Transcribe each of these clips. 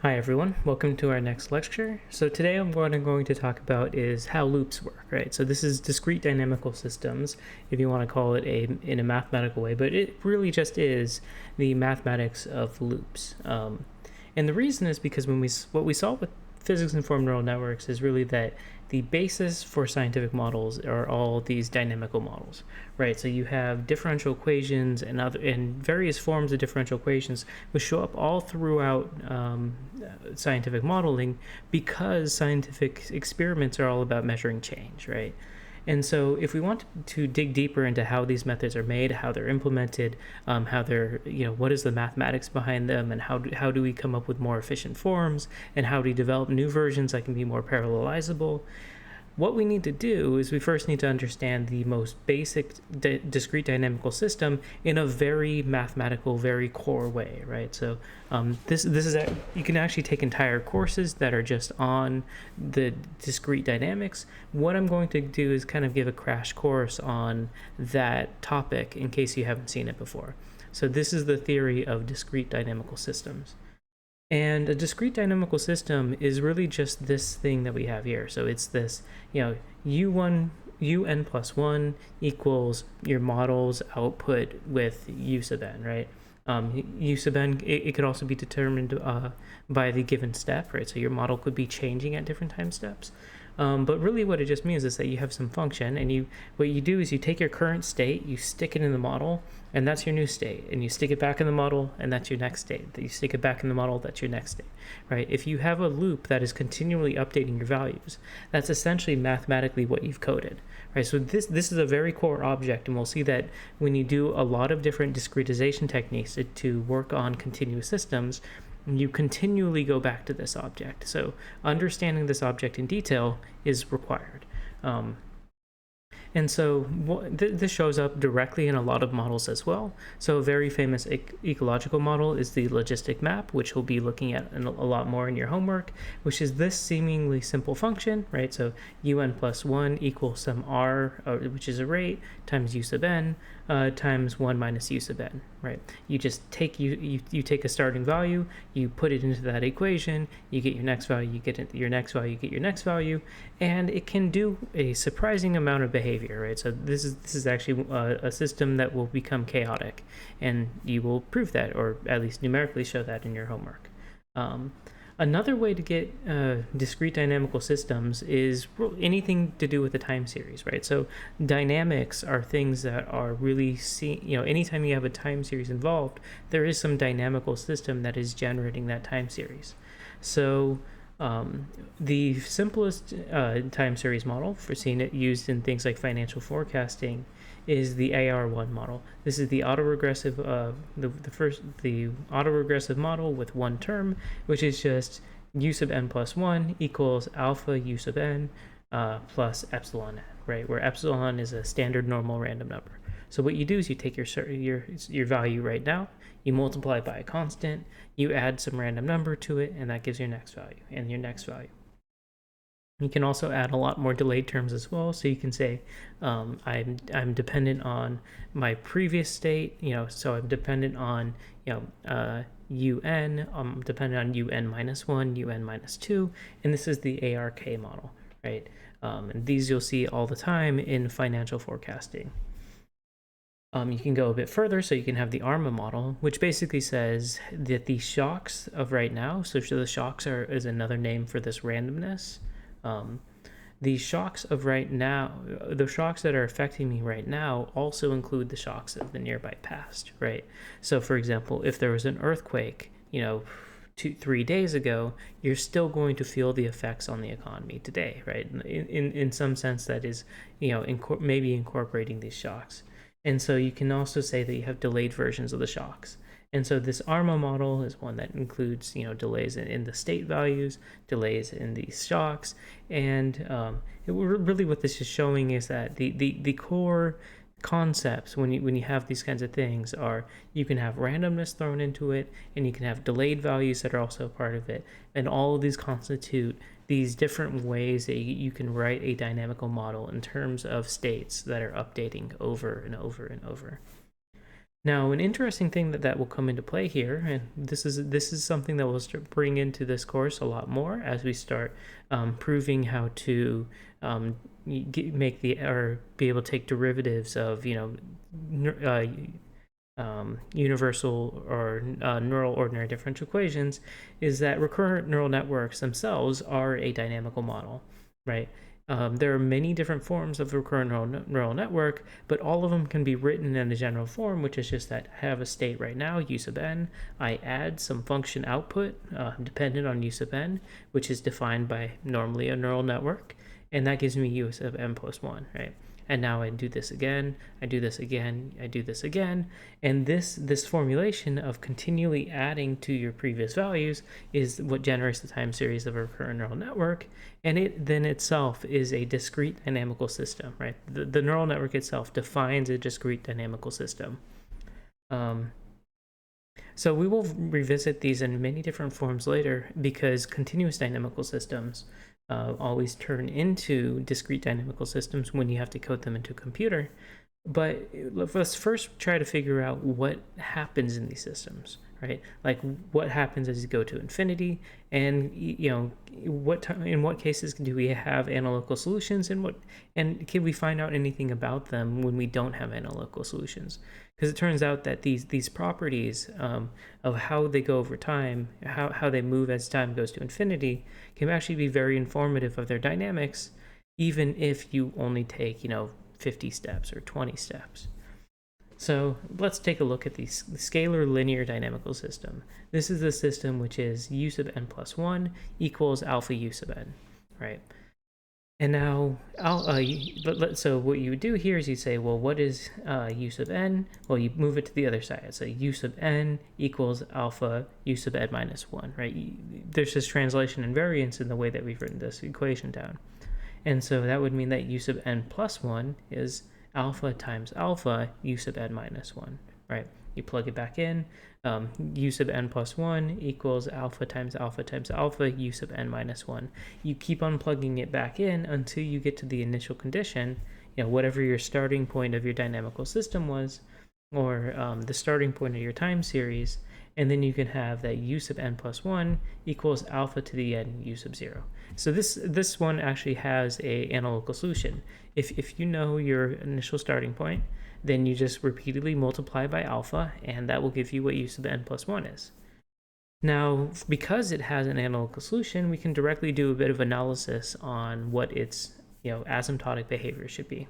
Hi everyone, welcome to our next lecture. So today what I'm going to talk about is how loops work, right? So this is discrete dynamical systems, if you want to call it in a mathematical way, but it really just is the mathematics of loops. And the reason is because what we saw with physics-informed neural networks is really that the basis for scientific models are all these dynamical models, right? So you have differential equations and various forms of differential equations which show up all throughout scientific modeling because scientific experiments are all about measuring change, right? And so if we want to dig deeper into how these methods are made, how they're implemented, how they're, what is the mathematics behind them, and how do we come up with more efficient forms, and how do we develop new versions that can be more parallelizable, what we need to do is we first need to understand the most basic discrete dynamical system in a very mathematical, very core way, right? So this is you can actually take entire courses that are just on the discrete dynamics. What I'm going to do is kind of give a crash course on that topic in case you haven't seen it before. So this is the theory of discrete dynamical systems. And a discrete dynamical system is really just this thing that we have here. So it's this, un plus 1 equals your model's output with u sub n, right? U sub n, it could also be determined by the given step, right? So your model could be changing at different time steps. But really what it just means is that you have some function, and what you do is you take your current state, you stick it in the model, and that's your new state, and you stick it back in the model, and that's your next state. You stick it back in the model, that's your next state, right? If you have a loop that is continually updating your values, that's essentially mathematically what you've coded, right? So this is a very core object, and we'll see that when you do a lot of different discretization techniques to work on continuous systems, you continually go back to this object. So understanding this object in detail is required. And so this shows up directly in a lot of models as well. So a very famous ecological model is the Logistic Map, which we'll be looking at a lot more in your homework, which is this seemingly simple function, right? So un plus 1 equals some r, which is a rate, times u sub n, times 1 minus u sub n, right? You just take you take a starting value, you put it into that equation, you get your next value, you get your next value, you get your next value, and it can do a surprising amount of behavior, right? So this is actually a system that will become chaotic, and you will prove that, or at least numerically show that in your homework. Another way to get discrete dynamical systems is anything to do with the time series, right? So dynamics are things that are really anytime you have a time series involved, there is some dynamical system that is generating that time series. So the simplest time series model for seeing it used in things like financial forecasting is the AR1 model. This is the autoregressive the autoregressive model with one term, which is just u sub n plus 1 equals alpha u sub n plus epsilon n, right? Where epsilon is a standard normal random number. So what you do is you take your value right now, you multiply it by a constant, you add some random number to it, and that gives your next value and your next value. You can also add a lot more delayed terms as well. So you can say, I'm dependent on my previous state, so I'm dependent on, un, I'm dependent on un minus 1, un minus 2, and this is the ARK model, right? And these you'll see all the time in financial forecasting. You can go a bit further, so you can have the Arma model, which basically says that the shocks of right now, so the shocks is another name for this randomness. The shocks of right now, the shocks that are affecting me right now also include the shocks of the nearby past, right? So for example, if there was an earthquake, 2-3 days ago, you're still going to feel the effects on the economy today, right? In some sense that is, maybe incorporating these shocks. And so you can also say that you have delayed versions of the shocks. And so this Arma model is one that includes, delays in the state values, delays in the shocks, and really what this is showing is that the core concepts when you have these kinds of things are you can have randomness thrown into it, and you can have delayed values that are also a part of it, and all of these constitute these different ways that you can write a dynamical model in terms of states that are updating over and over and over. Now, an interesting thing that will come into play here, and this is something that we'll start bring into this course a lot more as we start proving how to make or be able to take derivatives of universal or neural ordinary differential equations, is that recurrent neural networks themselves are a dynamical model, right? There are many different forms of the recurrent neural network, but all of them can be written in a general form, which is just that I have a state right now, u sub n. I add some function output dependent on u sub n, which is defined by normally a neural network, and that gives me u sub n plus 1, right? And now I do this again, I do this again, I do this again, and this formulation of continually adding to your previous values is what generates the time series of a recurrent neural network, and it then itself is a discrete dynamical system, right? The neural network itself defines a discrete dynamical system. So we will revisit these in many different forms later, because continuous dynamical systems always turn into discrete dynamical systems when you have to code them into a computer. But let's first try to figure out what happens in these systems, right? Like what happens as you go to infinity, and in what cases do we have analytical solutions, and can we find out anything about them when we don't have analytical solutions? Because it turns out that these properties of how they go over time, how they move as time goes to infinity, can actually be very informative of their dynamics, even if you only take 50 steps or 20 steps. So let's take a look at the scalar linear dynamical system. This is the system which is u sub n plus 1 equals alpha u sub n, right? And now, so what you would do here is you say, well, what is u sub n? Well, you move it to the other side. So u sub n equals alpha u sub n minus 1, right? There's this translation and variance in the way that we've written this equation down. And so that would mean that u sub n plus 1 is alpha times alpha u sub n minus 1, right? You plug it back in, u sub n plus 1 equals alpha times alpha u sub n minus 1. You keep on plugging it back in until you get to the initial condition, whatever your starting point of your dynamical system was, or the starting point of your time series, and then you can have that u sub n plus 1 equals alpha to the n u sub 0. So this one actually has a analytical solution. If you know your initial starting point, then you just repeatedly multiply by alpha, and that will give you what u sub n plus 1 is. Now, because it has an analytical solution, we can directly do a bit of analysis on what its asymptotic behavior should be.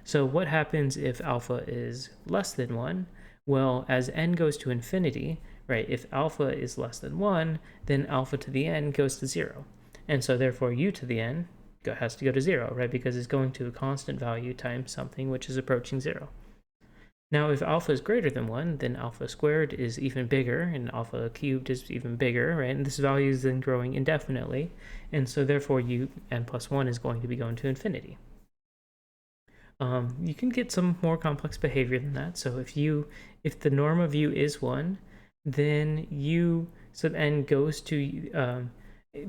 So what happens if alpha is less than 1? Well, as n goes to infinity, right, if alpha is less than 1, then alpha to the n goes to 0. And so therefore u to the n has to go to 0, right, because it's going to a constant value times something which is approaching 0. Now, if alpha is greater than 1, then alpha squared is even bigger, and alpha cubed is even bigger, right? And this value is then growing indefinitely, and so therefore u n plus 1 is going to be going to infinity. You can get some more complex behavior than that. So if the norm of u is 1, then u sub n goes to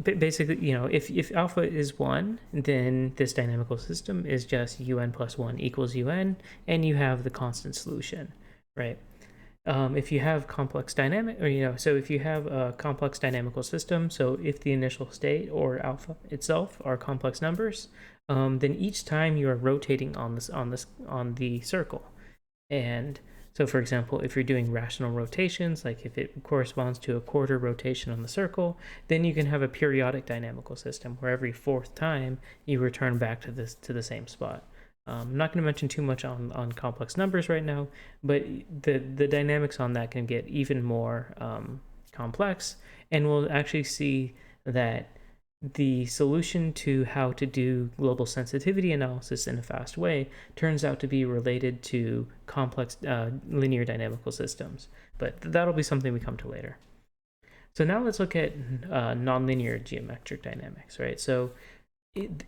basically, if alpha is 1, then this dynamical system is just un plus 1 equals un, and you have the constant solution, right? If you have complex dynamic, so if you have a complex dynamical system, so if the initial state or alpha itself are complex numbers, then each time you are rotating on the circle. And so, for example, if you're doing rational rotations, like if it corresponds to a quarter rotation on the circle, then you can have a periodic dynamical system where every fourth time you return back to the same spot. I'm not going to mention too much on complex numbers right now, but the dynamics on that can get even more complex, and we'll actually see that the solution to how to do global sensitivity analysis in a fast way turns out to be related to complex linear dynamical systems, but that'll be something we come to later. So now let's look at nonlinear geometric dynamics, right? So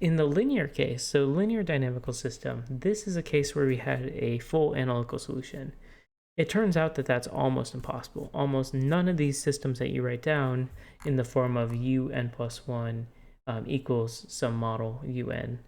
in the linear case, so linear dynamical system, this is a case where we had a full analytical solution. It turns out that that's almost impossible. Almost none of these systems that you write down in the form of un plus 1 equals some model un,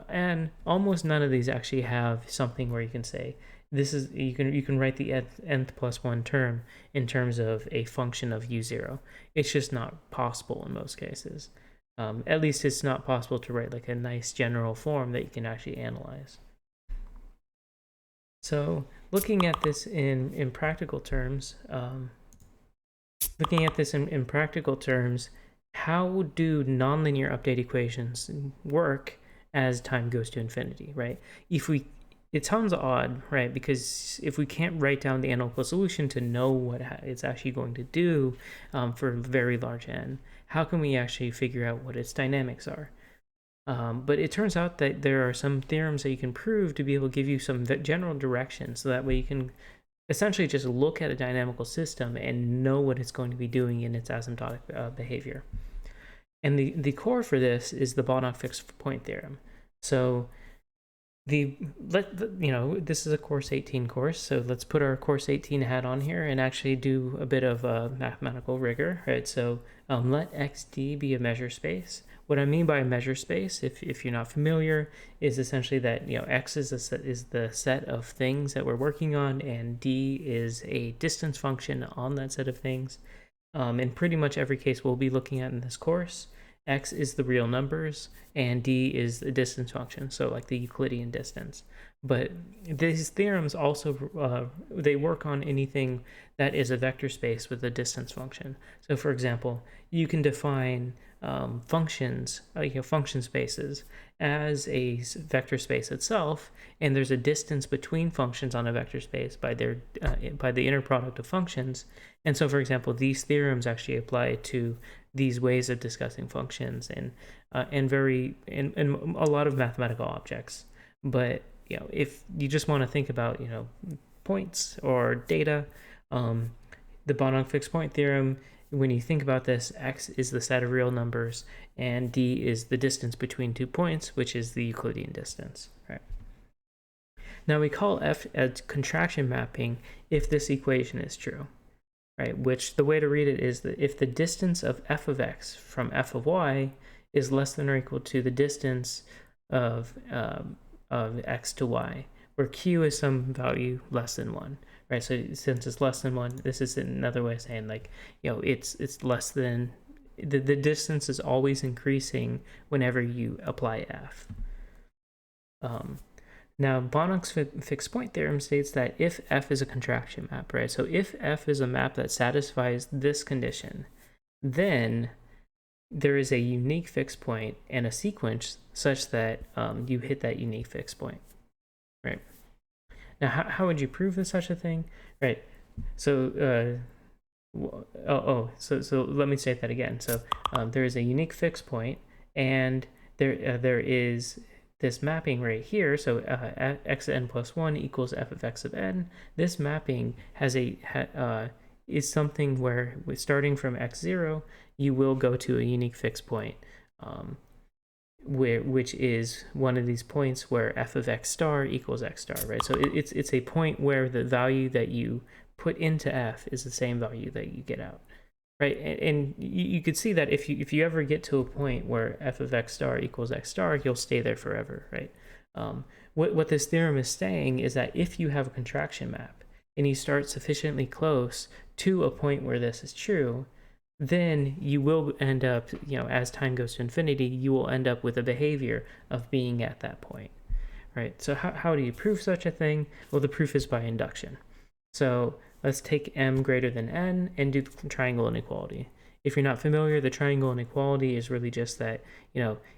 and almost none of these actually have something where you can say this is, you can write the nth plus 1 term in terms of a function of u0. It's just not possible in most cases. At least it's not possible to write like a nice general form that you can actually analyze. So looking at this in practical terms, how do nonlinear update equations work as time goes to infinity, right? It sounds odd, right? Because if we can't write down the analytical solution to know what it's actually going to do for a very large n, how can we actually figure out what its dynamics are? But it turns out that there are some theorems that you can prove to be able to give you some general direction, so that way you can essentially just look at a dynamical system and know what it's going to be doing in its asymptotic behavior. And the core for this is the Bonox fixed point theorem. So this is a course 18 course, so let's put our course 18 hat on here and actually do a bit of mathematical rigor, right? So let xd be a measure space. What I mean by a measure space, if you're not familiar, is essentially that x is the set of things that we're working on, and d is a distance function on that set of things. In pretty much every case we'll be looking at in this course, x is the real numbers and d is the distance function, so like the Euclidean distance. But these theorems also they work on anything that is a vector space with a distance function. So for example, you can define functions, function spaces, as a vector space itself, and there's a distance between functions on a vector space by the inner product of functions. And so, for example, these theorems actually apply to these ways of discussing functions and a lot of mathematical objects. But if you just want to think about points or data, the Bonox fixed point theorem, when you think about this, x is the set of real numbers and d is the distance between 2 points, which is the Euclidean distance, right? Now we call f a contraction mapping if this equation is true, right? Which the way to read it is that if the distance of f of x from f of y is less than or equal to the distance of x to y, where q is some value less than 1. Right, so since it's less than 1, this is another way of saying it's less than, the distance is always increasing whenever you apply f. Now Bonox fixed point theorem states that if f is a contraction map, right, so if f is a map that satisfies this condition, then there is a unique fixed point and a sequence such that you hit that unique fixed point, right? Now, how would you prove such a thing, right? So, so let me say that again. So there is a unique fixed point, and there is this mapping right here. So xn plus 1 equals f of x of n. This mapping has is something where, starting from x0, you will go to a unique fixed point, which is one of these points where f of x star equals x star, right? So it's a point where the value that you put into f is the same value that you get out, right? And you could see that if you ever get to a point where f of x star equals x star, you'll stay there forever, right? What this theorem is saying is that if you have a contraction map and you start sufficiently close to a point where this is true, then you will end up, as time goes to infinity, you will end up with a behavior of being at that point, right? So how do you prove such a thing? Well, the proof is by induction. So let's take m greater than n and do the triangle inequality. If you're not familiar, the triangle inequality is really just that,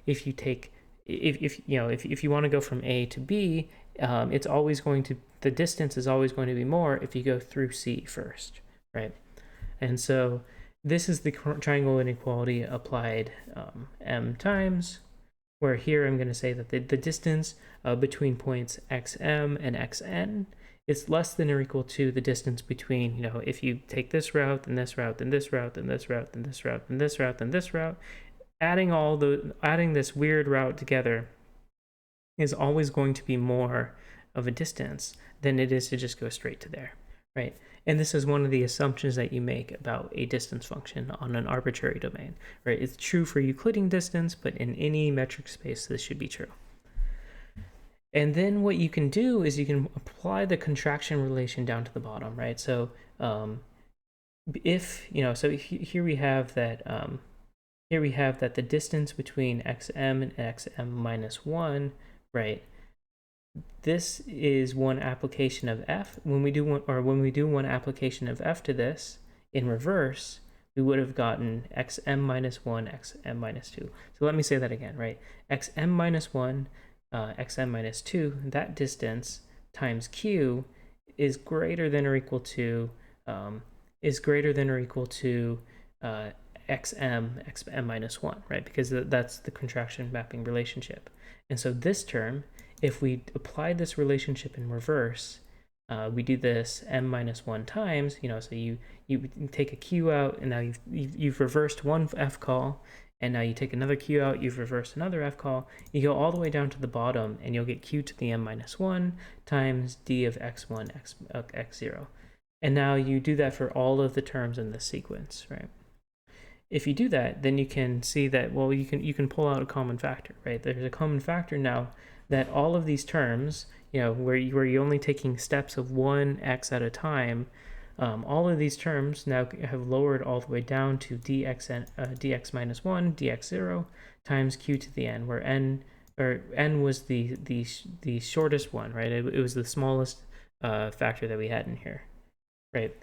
if you take, if you want to go from A to B, it's always going to, the distance is always going to be more if you go through C first, right? And so this is the triangle inequality applied m times, where here I'm going to say that the distance between points xm and xn is less than or equal to the distance between, if you take this route and this route and this route and this route and this route and this route and this route, adding this weird route together is always going to be more of a distance than it is to just go straight to there, right? And this is one of the assumptions that you make about a distance function on an arbitrary domain, right? It's true for Euclidean distance, but in any metric space, this should be true. And then what you can do is you can apply the contraction relation down to the bottom, right? So if, so here we have that, the distance between xm and xm minus 1, right? This is one application of f. When we do one application of f to this in reverse, we would have gotten xm minus 1, xm minus 2. So let me say that again, right? Xm minus 1, xm minus 2, that distance times q is greater than or equal to xm minus 1, right? Because that's the contraction mapping relationship. And so this term, if we apply this relationship in reverse, we do this m minus 1 times, so you take a q out, and now you've reversed one f call, and now you take another q out, you've reversed another f call, you go all the way down to the bottom, and you'll get q to the m minus 1 times d of x1 x0. And now you do that for all of the terms in this sequence, right? If you do that, then you can see that, well, you can pull out a common factor, right? There's a common factor now that all of these terms, where you're only taking steps of one x at a time, all of these terms now have lowered all the way down to dx minus 1 dx0 times q to the n, where n was the shortest one, right? It was the smallest factor that we had in here, right?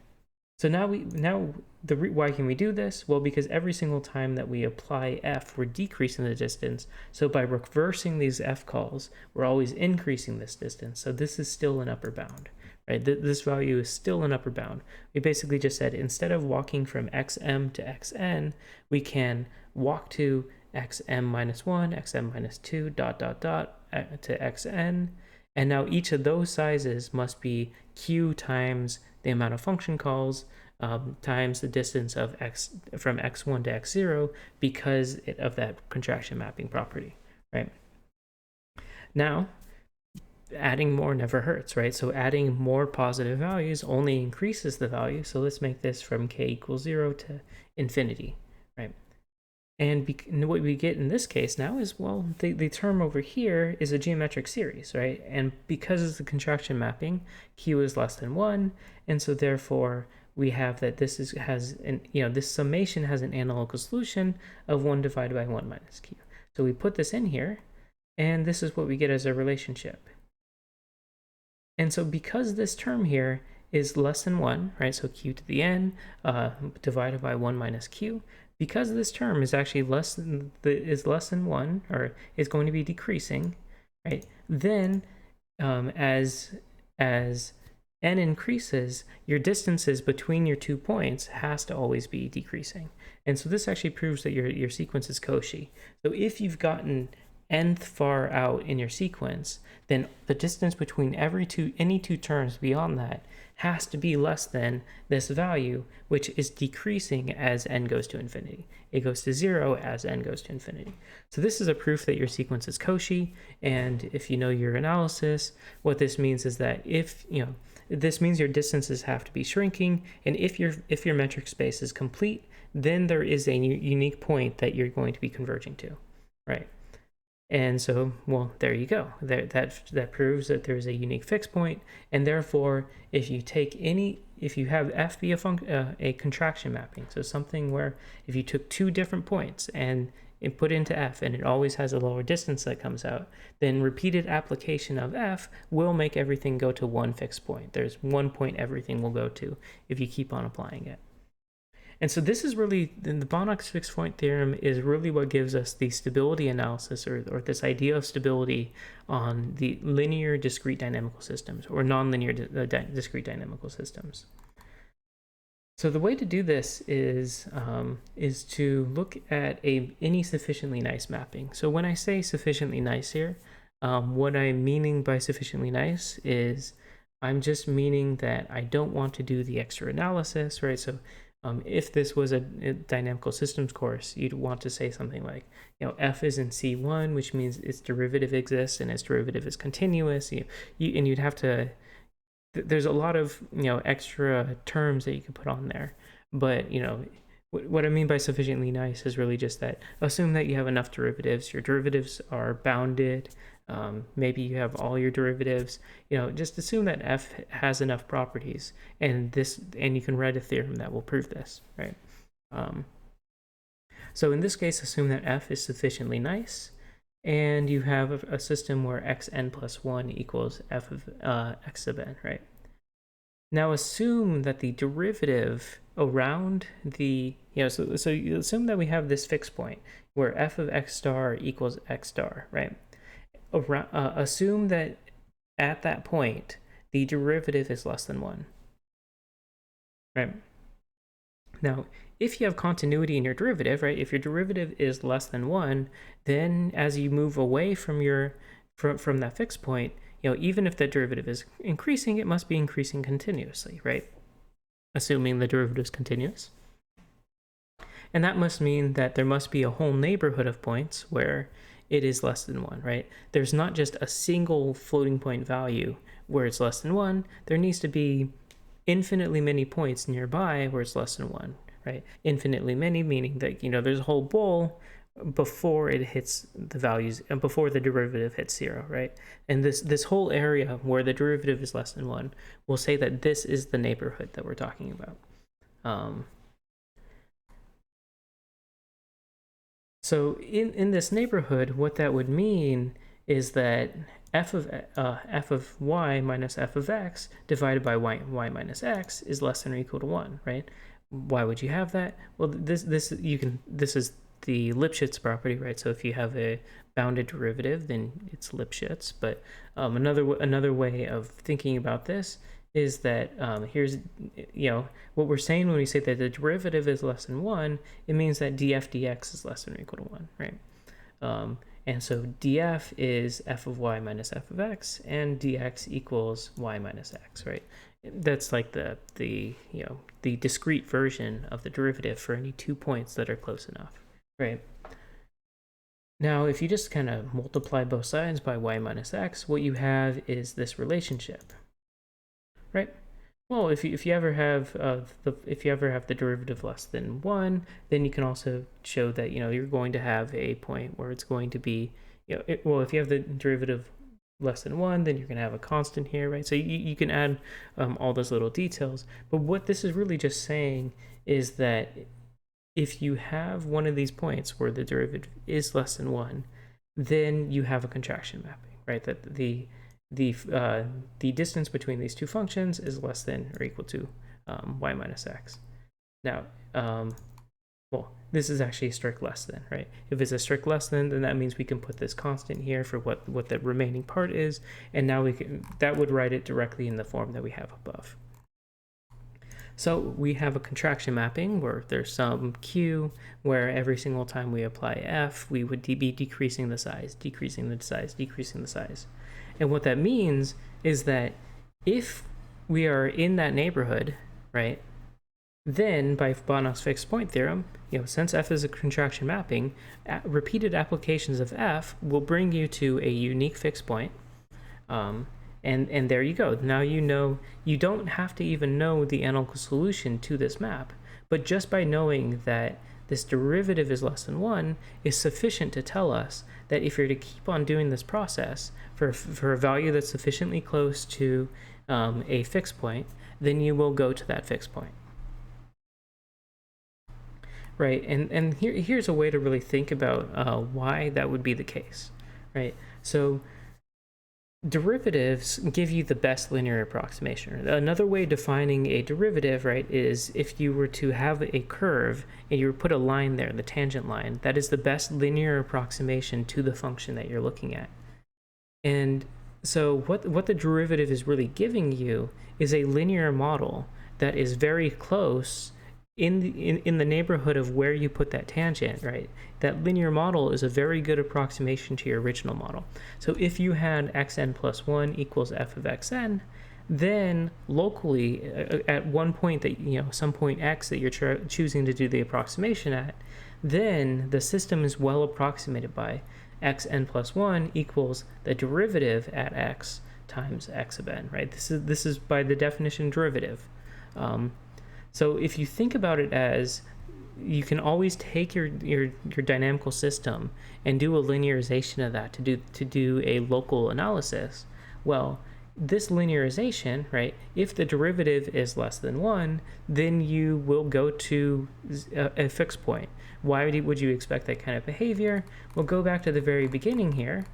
So why can we do this? Well, because every single time that we apply f, we're decreasing the distance. So by reversing these f calls, we're always increasing this distance. So this is still an upper bound, right? This value is still an upper bound. We basically just said, instead of walking from xm to xn, we can walk to xm minus 1, xm minus 2, ... to xn. And now each of those sizes must be q times the amount of function calls times the distance of from x1 to x0 because of that contraction mapping property, right? Now, adding more never hurts, right? So adding more positive values only increases the value. So let's make this from k equals 0 to infinity, right? And what we get in this case now is, well, the term over here is a geometric series, right? And because it's the contraction mapping, q is less than 1, and so therefore we have that this summation has an analytical solution of 1 divided by 1 minus q. So we put this in here, and this is what we get as a relationship. And so because this term here is less than 1, right? So q to the n divided by 1 minus q. Because this term is actually less than 1, or is going to be decreasing, right? Then, as n increases, your distances between your 2 points has to always be decreasing. And so this actually proves that your sequence is Cauchy. So if you've gotten nth far out in your sequence, then the distance between any two terms beyond that has to be less than this value, which is decreasing as n goes to infinity. It goes to 0 as n goes to infinity. So this is a proof that your sequence is Cauchy, and if you know your analysis, what this means is that this means your distances have to be shrinking, and if your metric space is complete, then there is a unique point that you're going to be converging to, right? And so, well, there you go. That proves that there's a unique fixed point, and therefore, if you have f be a contraction mapping, so something where if you took two different points and put into f, and it always has a lower distance that comes out, then repeated application of f will make everything go to one fixed point. There's one point everything will go to if you keep on applying it. And so this is really, the Bonox fixed point theorem is really what gives us the stability analysis, or this idea of stability on the linear discrete dynamical systems, or nonlinear discrete dynamical systems. So the way to do this is to look at any sufficiently nice mapping. So when I say sufficiently nice here, what I'm meaning by sufficiently nice is I'm just meaning that I don't want to do the extra analysis, right? So if this was a dynamical systems course, you'd want to say something like, f is in C1, which means its derivative exists and its derivative is continuous. And you'd have to, there's a lot of, extra terms that you could put on there. But, what I mean by sufficiently nice is really just that assume that you have enough derivatives. Your derivatives are bounded. Maybe you have all your derivatives. Just assume that f has enough properties, and you can write a theorem that will prove this, right? So in this case, assume that f is sufficiently nice, and you have a system where xn plus 1 equals f of x sub n, right? Now assume that the derivative around the, so you assume that we have this fixed point where f of x star equals x star, right? Assume that at that point, the derivative is less than 1, right? Now, if you have continuity in your derivative, right, if your derivative is less than 1, then as you move away from that fixed point, even if the derivative is increasing, it must be increasing continuously, right? Assuming the derivative is continuous. And that must mean that there must be a whole neighborhood of points where it is less than 1, right? There's not just a single floating point value where it's less than 1. There needs to be infinitely many points nearby where it's less than 1, right? Infinitely many meaning that, there's a whole bowl before it hits the values and before the derivative hits 0, right? And this whole area where the derivative is less than 1, we'll say that this is the neighborhood that we're talking about. So in this neighborhood, what that would mean is that f of y minus f of x divided by y minus x is less than or equal to 1, right? Why would you have that? Well, this is the Lipschitz property, right? So if you have a bounded derivative, then it's Lipschitz. But another way of thinking about this is that here's what we're saying when we say that the derivative is less than 1, it means that df dx is less than or equal to 1, right? And so df is f of y minus f of x, and dx equals y minus x, right? That's like the discrete version of the derivative for any 2 points that are close enough, right? Now, if you just kind of multiply both sides by y minus x, what you have is this relationship, right? Well, if you ever have the derivative less than 1, then you can also show that you're going to have a point where it's going to be if you have the derivative less than 1, then you're going to have a constant here, right? So you can add all those little details. But what this is really just saying is that if you have one of these points where the derivative is less than 1, then you have a contraction mapping, right? That the distance between these two functions is less than or equal to y minus x. Now, well, this is actually a strict less than, right? If it's a strict less than, then that means we can put this constant here for what the remaining part is, and now that would write it directly in the form that we have above. So we have a contraction mapping where there's some q where every single time we apply f, we would be decreasing the size, decreasing the size, decreasing the size. And what that means is that if we are in that neighborhood, right, then by Bonox fixed point theorem, since f is a contraction mapping, repeated applications of f will bring you to a unique fixed point. And there you go. Now you don't have to even know the analytical solution to this map, but just by knowing that this derivative is less than 1 is sufficient to tell us that if you're to keep on doing this process for a value that's sufficiently close to a fixed point, then you will go to that fixed point. Right, and here's a way to really think about why that would be the case, right? So derivatives give you the best linear approximation. Another way of defining a derivative, right, is if you were to have a curve and you put a line there, the tangent line, that is the best linear approximation to the function that you're looking at. And so what the derivative is really giving you is a linear model that is very close in the neighborhood of where you put that tangent, right? That linear model is a very good approximation to your original model. So if you had xn plus 1 equals f of xn, then locally at one point that, some point x that you're choosing to do the approximation at, then the system is well approximated by xn plus 1 equals the derivative at x times x of n, right? This is by the definition derivative. So if you think about it as you can always take your dynamical system and do a linearization of that to do a local analysis. Well, this linearization, right, if the derivative is less than 1, then you will go to a fixed point. Why would you expect that kind of behavior? We'll go back to the very beginning here,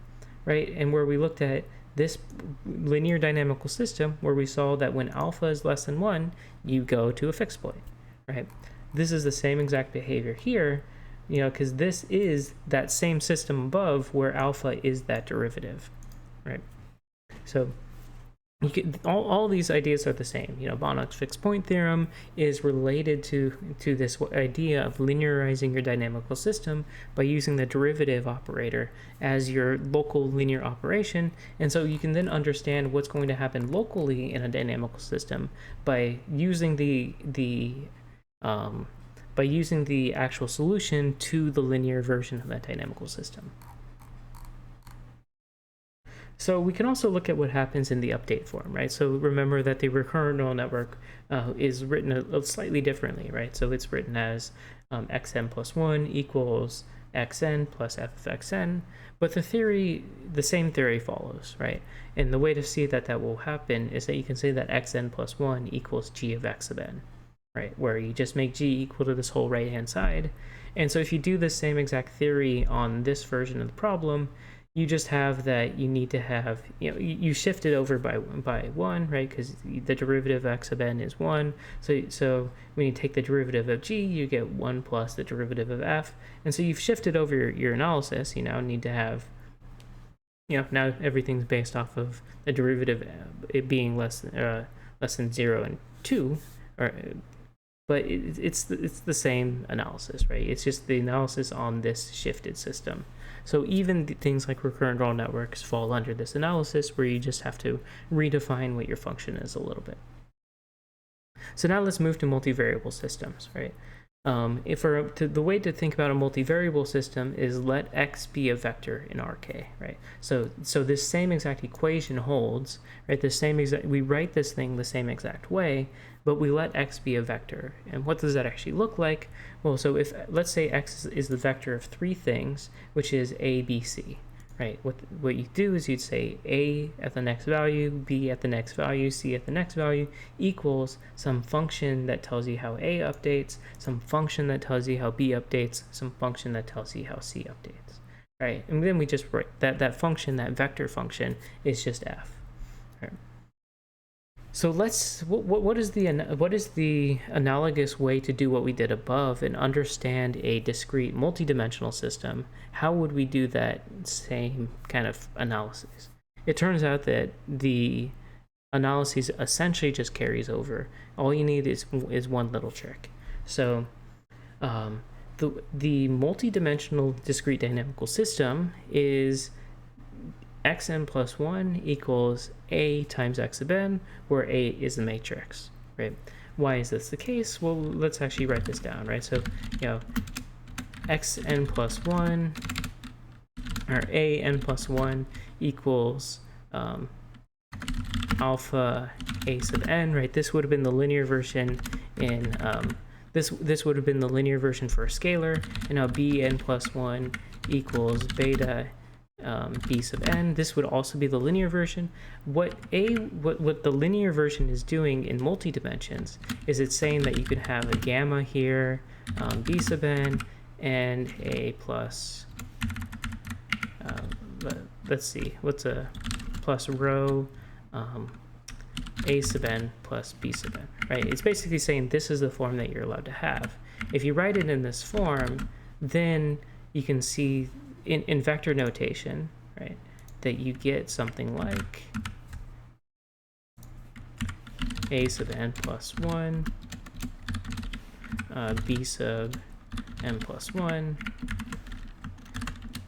right, and where we looked at this linear dynamical system where we saw that when alpha is less than 1, you go to a fixed point, right? This is the same exact behavior here, because this is that same system above where alpha is that derivative, right? So you can, all these ideas are the same. Bonox fixed point theorem is related to this idea of linearizing your dynamical system by using the derivative operator as your local linear operation, and so you can then understand what's going to happen locally in a dynamical system by using the actual solution to the linear version of that dynamical system. So we can also look at what happens in the update form, right? So remember that the recurrent neural network is written a slightly differently, right? So it's written as xn plus 1 equals xn plus f of xn, but the same theory follows, right? And the way to see that will happen is that you can say that xn plus 1 equals g of x sub n, right? Where you just make g equal to this whole right-hand side. And so if you do the same exact theory on this version of the problem, you just have that you need to have, you shift it over by 1, right? Because the derivative of x sub n is 1. So when you take the derivative of g, you get 1 plus the derivative of f. And so you've shifted over your analysis. You now need to have, now everything's based off of the derivative it being less than 0 and 2. But it's the same analysis, right? It's just the analysis on this shifted system. So even things like recurrent neural networks fall under this analysis where you just have to redefine what your function is a little bit. So now let's move to multivariable systems, right? The way to think about a multivariable system is let x be a vector in Rk, right? So this same exact equation holds, right? We write this thing the same exact way, but we let x be a vector. And what does that actually look like? Well, so if let's say x is the vector of 3 things, which is a, b, c, right? What you do is you'd say a at the next value, b at the next value, c at the next value equals some function that tells you how a updates, some function that tells you how b updates, some function that tells you how c updates, right? And then we just write that function, that vector function, is just f. Right? So what is the analogous way to do what we did above and understand a discrete multidimensional system? How would we do that same kind of analysis? It turns out that the analysis essentially just carries over. All you need is one little trick. So the multidimensional discrete dynamical system is xn plus 1 equals a times x sub n, where a is the matrix, right? Why is this the case? Well, let's actually write this down, right? So, xn plus 1, or a n plus 1 equals alpha a sub n, right? This would have been the linear version in, this would have been the linear version for a scalar, and now bn plus 1 equals beta b sub n. This would also be the linear version. What the linear version is doing in multi-dimensions is it's saying that you could have a gamma here, b sub n, and a plus, let's see, what's a plus rho, a sub n plus b sub n, right? It's basically saying this is the form that you're allowed to have. If you write it in this form, then you can see in vector notation, right, that you get something like a sub n plus 1, b sub n plus 1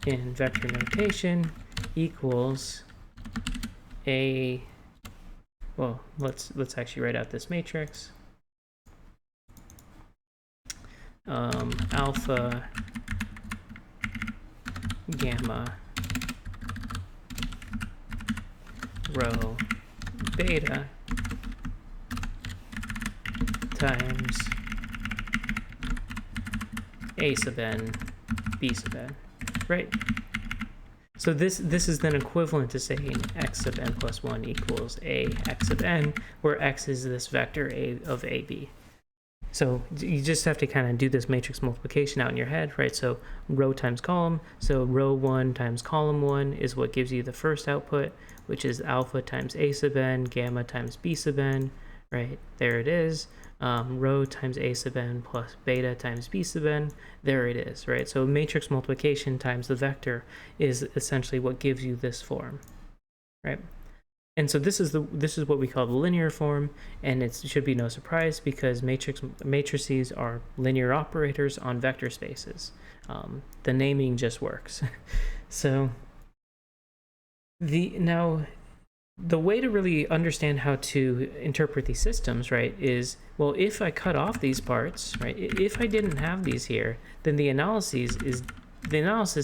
in vector notation equals a, well, let's actually write out this matrix. Alpha, gamma, rho, beta times A sub n, B sub n, right? So this is then equivalent to saying x sub n plus 1 equals a x sub n, where x is this vector a of ab. So you just have to kind of do this matrix multiplication out in your head, right? So row times column. So row 1 times column 1 is what gives you the first output, which is alpha times a sub n, gamma times b sub n, right? There it is. Rho times a sub n plus beta times b sub n. There it is, right? So matrix multiplication times the vector is essentially what gives you this form, right? And so this is what we call the linear form, and it should be no surprise because matrices are linear operators on vector spaces. The naming just works. So the way to really understand how to interpret these systems, right, is, well, if I cut off these parts, right, if I didn't have these here, then the analysis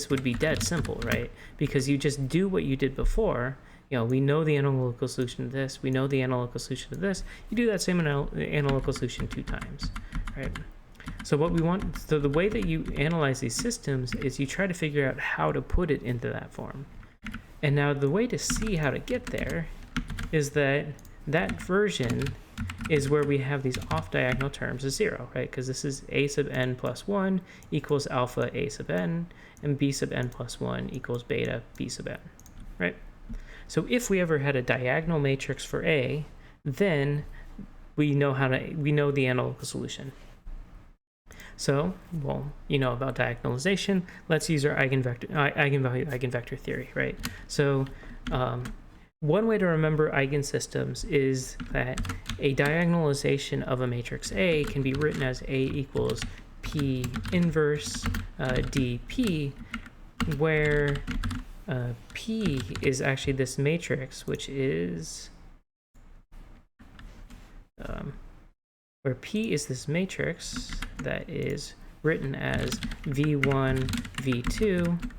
would be dead simple, right? Because you just do what you did before. You know, we know the analytical solution to this, we know the analytical solution to this. You do that same analytical solution 2 times, right? So the way that you analyze these systems is you try to figure out how to put it into that form. And now the way to see how to get there is that version is where we have these off-diagonal terms as 0, right? Because this is a sub n plus 1 equals alpha a sub n, and b sub n plus 1 equals beta b sub n, right? So if we ever had a diagonal matrix for A, then we know the analytical solution. So, well, you know about diagonalization. Let's use our eigenvalue theory, right? So one way to remember eigensystems is that a diagonalization of a matrix A can be written as A equals P inverse dP, where P is actually this matrix, which is where P is this matrix that is written as V1, V2,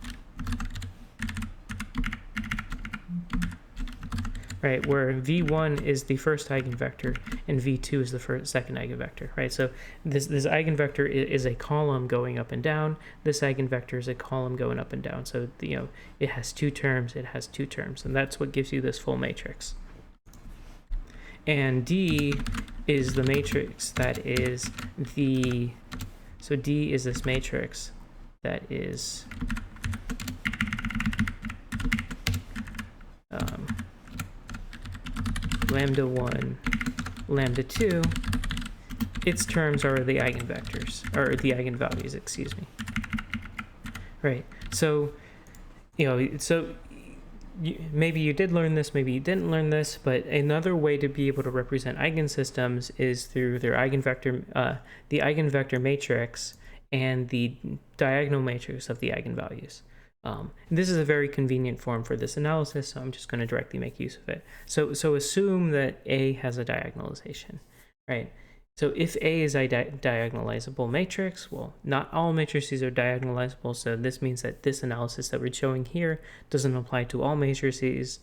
right, where V1 is the first eigenvector and V2 is the second eigenvector, right? So this eigenvector is a column going up and down. This eigenvector is a column going up and down. So, you know, it has 2 terms, it has 2 terms, and that's what gives you this full matrix. And D is the matrix that is so D is this matrix that is lambda 1, lambda 2, its terms are the eigenvectors, or the eigenvalues, excuse me. Right, so, you know, maybe you did learn this, maybe you didn't learn this, but another way to be able to represent eigensystems is through their eigenvector, the eigenvector matrix and the diagonal matrix of the eigenvalues. This is a very convenient form for this analysis, so I'm just going to directly make use of it. So assume that A has a diagonalization, right? So if A is a diagonalizable matrix, well, not all matrices are diagonalizable, so this means that this analysis that we're showing here doesn't apply to all matrices.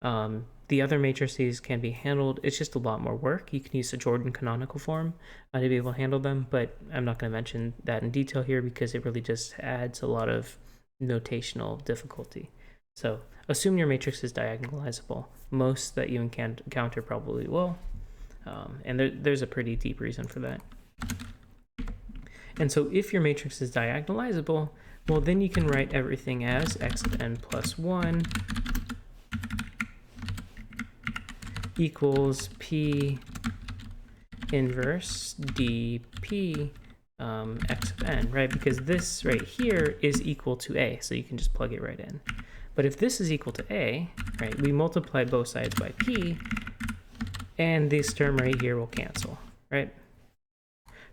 The other matrices can be handled. It's just a lot more work. You can use the Jordan canonical form to be able to handle them, but I'm not going to mention that in detail here because it really just adds a lot of notational difficulty. So assume your matrix is diagonalizable. Most that you encounter probably will. And there's a pretty deep reason for that. And so if your matrix is diagonalizable, well, then you can write everything as x of n plus 1 equals P inverse dP x of n, right? Because this right here is equal to A, so you can just plug it right in. But if this is equal to A, right, we multiply both sides by P, and this term right here will cancel, right?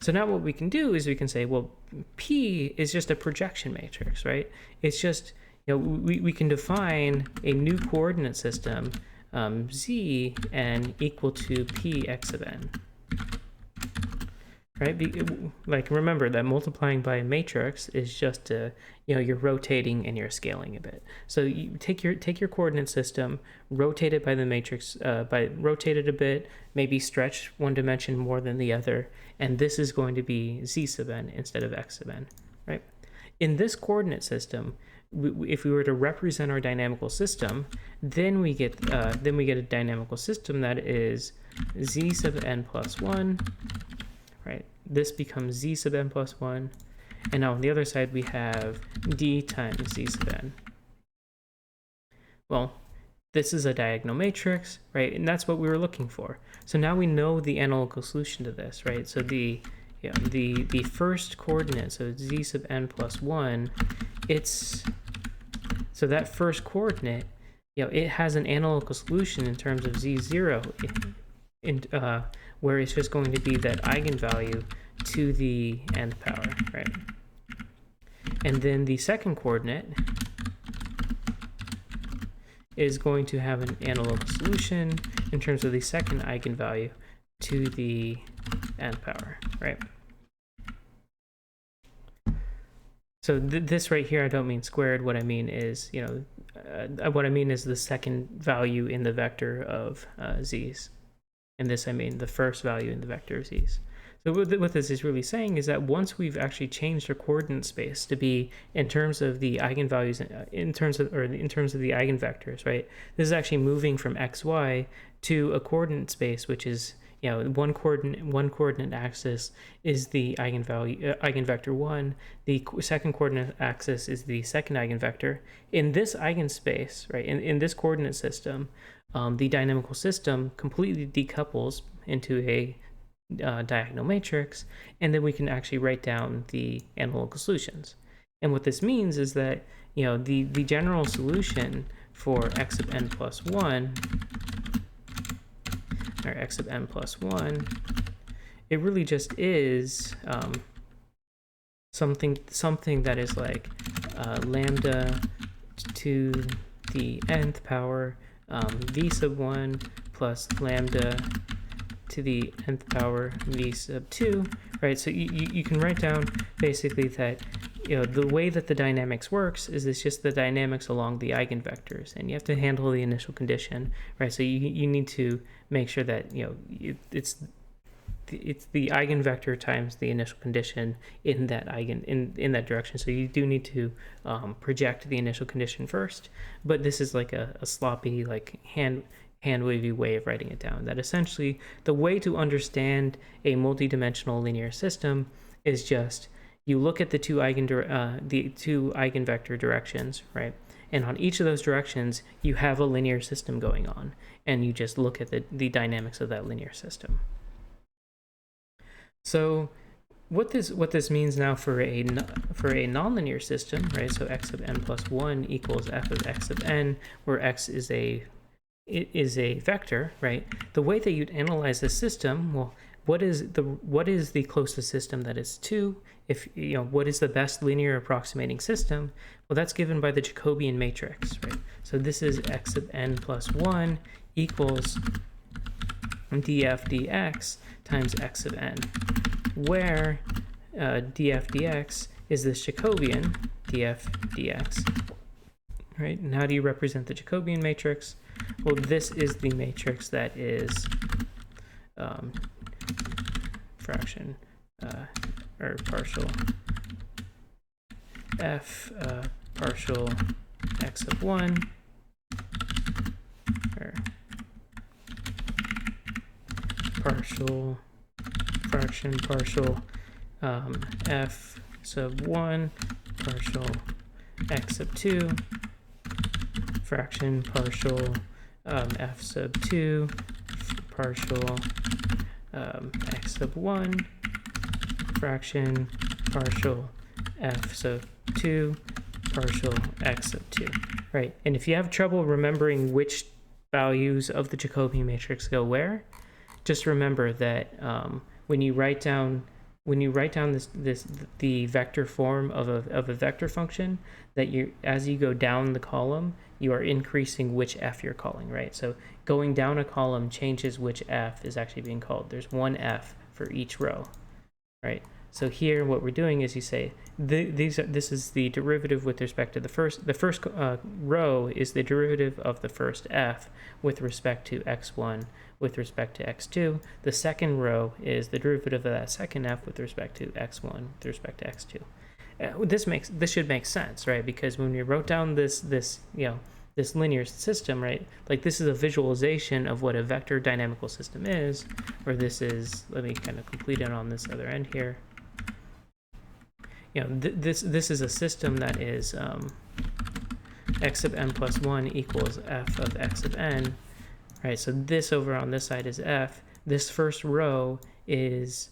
So now what we can do is we can say, well, P is just a projection matrix, right? It's just, you know, we can define a new coordinate system, Z n equal to P x of n, right? Like, remember that multiplying by a matrix is just you know, you're rotating and you're scaling a bit. So you take your coordinate system, rotate it by the matrix, rotate it a bit, maybe stretch one dimension more than the other, and this is going to be Z sub n instead of x sub n, right? In this coordinate system, if we were to represent our dynamical system, then we get a dynamical system that is z sub n plus 1, right? This becomes z sub n plus 1, and now on the other side we have d times z sub n. Well, this is a diagonal matrix, right? And that's what we were looking for. So now we know the analytical solution to this, right? So the first coordinate, so z sub n plus 1, so that first coordinate, it has an analytical solution in terms of z0, where it's just going to be that eigenvalue to the nth power, right? And then the second coordinate is going to have an analytical solution in terms of the second eigenvalue to the nth power, right? So this right here, I don't mean squared. What I mean is, what I mean is the second value in the vector of z's. And this, I mean the first value in the vector of z's. So what this is really saying is that once we've actually changed our coordinate space to be in terms of the eigenvalues, in terms of the eigenvectors, right? This is actually moving from xy to a coordinate space, which is, one coordinate axis is the eigenvector 1. The second coordinate axis is the second eigenvector. In this eigenspace, right, in this coordinate system, the dynamical system completely decouples into a diagonal matrix, and then we can actually write down the analytical solutions. And what this means is that, the general solution for x sub n plus 1, or x sub n plus 1, it really just is something that is like lambda to the nth power v sub 1 plus lambda to the nth power v sub 2, right? So you can write down basically that, the way that the dynamics works is it's just the dynamics along the eigenvectors, and you have to handle the initial condition, right? So you need to make sure that, it's the eigenvector times the initial condition in that in that direction. So you do need to project the initial condition first, but this is like a sloppy, like hand-wavy way of writing it down. That essentially the way to understand a multidimensional linear system is just you look at the two eigenvector directions, right? And on each of those directions, you have a linear system going on, and you just look at the dynamics of that linear system. So what this means now for a nonlinear system, right? So x sub n plus 1 equals f of x sub n, where x is a vector, right? The way that you'd analyze the system, well, what is the closest system that is 2? If what is the best linear approximating system? Well, that's given by the Jacobian matrix, right? So this is x sub n plus 1 equals df dx times x sub n, where df dx is this Jacobian df dx, right? And how do you represent the Jacobian matrix? Well, this is the matrix that is fraction or partial f partial x sub 1, or partial fraction partial f sub 1 partial x sub 2 fraction partial f sub 2 partial x sub 1 fraction partial f sub 2 partial x sub 2, right? And if you have trouble remembering which values of the Jacobian matrix go where, just remember that when you write down the vector form of a vector function, that as you go down the column, you are increasing which f you're calling, right? So going down a column changes which f is actually being called. There's one f for each row, right? So here what we're doing is you say this is the derivative with respect to the first row is the derivative of the first f with respect to x1 with respect to x2. The second row is the derivative of that second f with respect to x1 with respect to x2. this should make sense, right? Because when we wrote down this linear system, right? Like this is a visualization of what a vector dynamical system is, or this is, let me kind of complete it on this other end here. This is a system that is x of n plus 1 equals f of x of n, right? So this over on this side is f. This first row is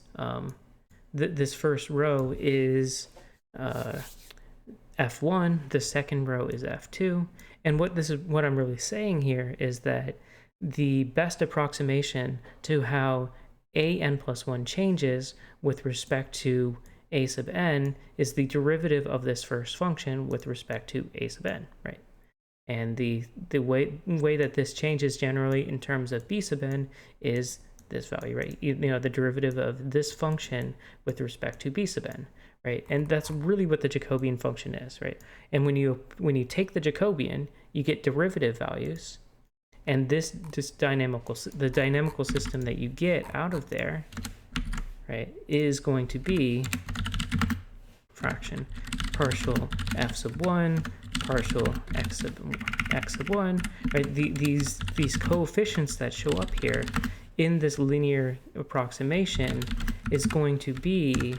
f1. The second row is f2. And what I'm really saying here is that the best approximation to how a n plus 1 changes with respect to a sub n is the derivative of this first function with respect to a sub n, right? And the way that this changes generally in terms of b sub n is this value, right? The derivative of this function with respect to b sub n, right? And that's really what the Jacobian function is, right? And when you take the Jacobian, you get derivative values, and the dynamical system that you get out of there, right, is going to be fraction partial f sub 1 partial x sub 1, right? These coefficients that show up here in this linear approximation is going to be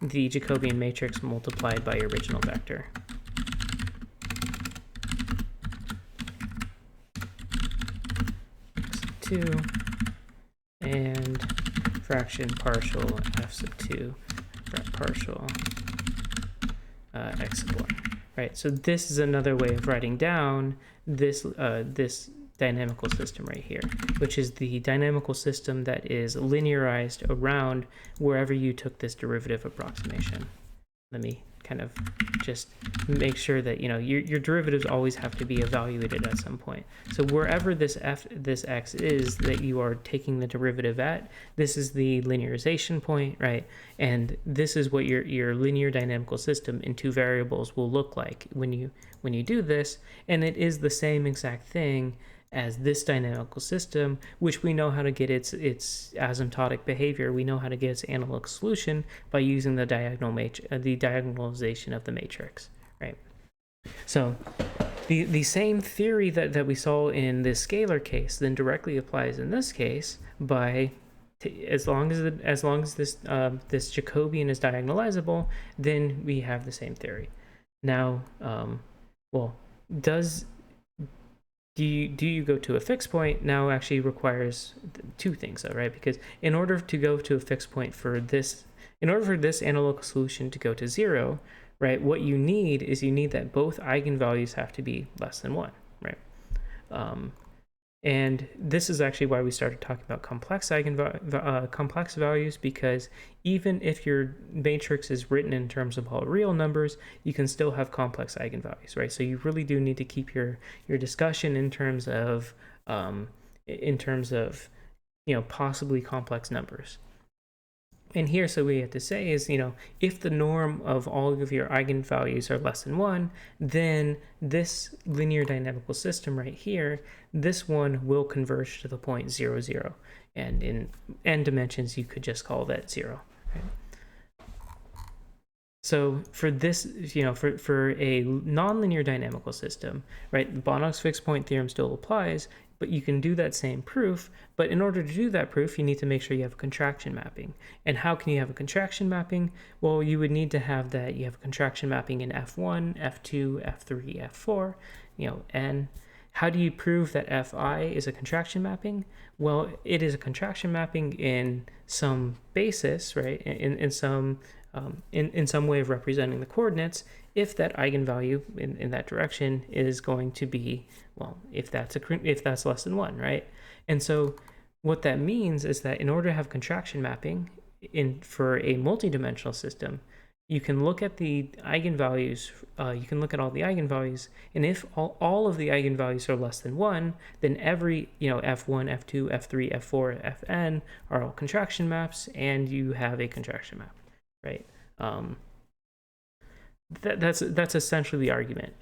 the Jacobian matrix multiplied by your original vector. X sub 2 and fraction partial f sub 2 partial x sub 1, right? So this is another way of writing down this dynamical system right here, which is the dynamical system that is linearized around wherever you took this derivative approximation. Let me kind of just make sure that your derivatives always have to be evaluated at some point. So wherever this x is that you are taking the derivative at, this is the linearization point, right? And this is what your linear dynamical system in two variables will look like when you do this. And it is the same exact thing as this dynamical system, which we know how to get its asymptotic behavior. We know how to get its analog solution by using the diagonalization of the matrix, right? So the same theory that we saw in this scalar case then directly applies in this case by as long as this Jacobian is diagonalizable, then we have the same theory. Now, do you go to a fixed point now actually requires two things, though, right? Because in order to go to a fixed point in order for this analog solution to go to 0, right, what you need is that both eigenvalues have to be less than 1, right? And this is actually why we started talking about complex values, because even if your matrix is written in terms of all real numbers, you can still have complex eigenvalues, right? So you really do need to keep your discussion in terms of possibly complex numbers. And here, so what we have to say is, if the norm of all of your eigenvalues are less than 1, then this linear dynamical system right here, this one will converge to the point 0, 0. And in n dimensions, you could just call that 0. Right? So for this, for a nonlinear dynamical system, right, the Bonox fixed point theorem still applies, but you can do that same proof. But in order to do that proof, you need to make sure you have a contraction mapping. And how can you have a contraction mapping? Well, you would need to have that you have a contraction mapping in F1, F2, F3, F4, and how do you prove that Fi is a contraction mapping? Well, it is a contraction mapping in some basis, right? In some way of representing the coordinates, if that eigenvalue in that direction is going to be, if that's less than 1, right? And so what that means is that in order to have contraction mapping for a multidimensional system, you can look at the eigenvalues, you can look at all the eigenvalues, and if all of the eigenvalues are less than 1, then every, F1, F2, F3, F4, Fn are all contraction maps, and you have a contraction map, right? That's essentially the argument.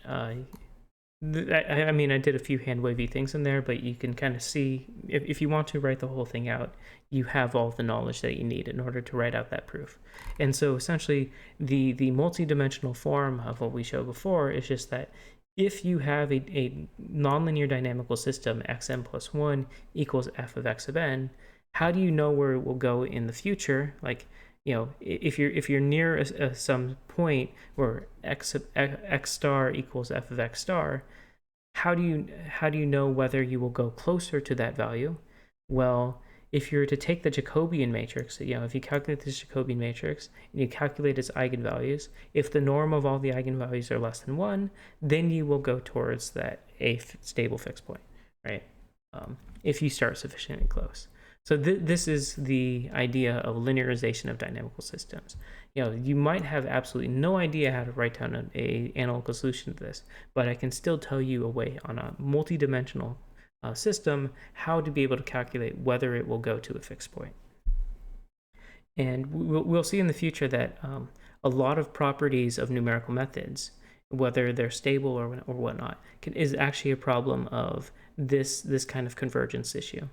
I mean, I did a few hand wavy things in there, but you can kind of see, if you want to write the whole thing out, you have all the knowledge that you need in order to write out that proof. And so essentially, the multi-dimensional form of what we showed before is just that if you have a nonlinear dynamical system, xn plus 1 equals f of x of n, how do you know where it will go in the future? Like, you know, if you're near some point where x star equals f of x star, how do you know whether you will go closer to that value? Well, if you're to take the Jacobian matrix, you know, if you calculate this Jacobian matrix and you calculate its eigenvalues, if the norm of all the eigenvalues are less than 1, then you will go towards that stable fixed point, right? If you start sufficiently close. So this is the idea of linearization of dynamical systems. You know, you might have absolutely no idea how to write down an analytical solution to this, but I can still tell you a way on a multi-dimensional system how to be able to calculate whether it will go to a fixed point. And we'll see in the future that a lot of properties of numerical methods, whether they're stable or whatnot, is actually a problem of this kind of convergence issue.